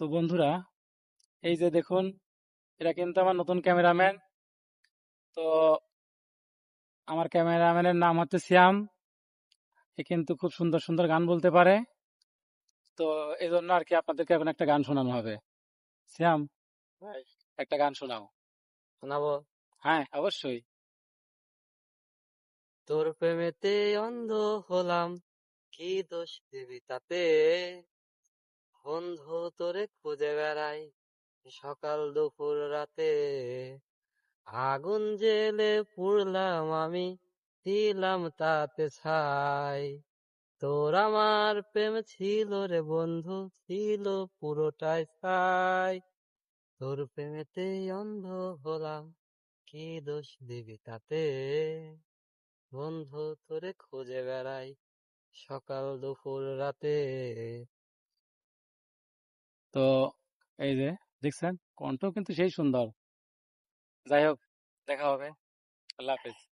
তো বন্ধুরা, এই যে দেখুন, এটা কিন্তু আমার নতুন ক্যামেরাম্যান। তো আমার ক্যামেরাম্যানের নাম হচ্ছে শ্যাম। এ কিন্তু খুব সুন্দর সুন্দর গান বলতে পারে। তো এই জন্য আর কি আপনাদেরকে এখন একটা গান শোনানো হবে। শ্যাম ভাই, একটা গান শোনাও। শোনাবো। হ্যাঁ, অবশ্যই। তোর প্রেমেতে অন্ধ হলাম, কি দোষ দিবি তাতে? বন্ধু তোরে খুঁজে বেড়াই সকাল দুপুর রাতে। আগুন জেলে পুড়লাম আমি, দিলাম তাতে ছাই। তোর আমার প্রেম ছিল রে বন্ধু, ছিল পুরোটাই ছাই। তোর প্রেমেতে অন্ধ হলাম, কি দোষ দিবি তাতে? বন্ধু তোরে খুঁজে বেড়াই সকাল দুপুর রাতে। তো এই যে দেখছেন, কণ্ঠ কিন্তু সেই সুন্দর। যাই হোক, দেখা হবে। আল্লাহ হাফেজ।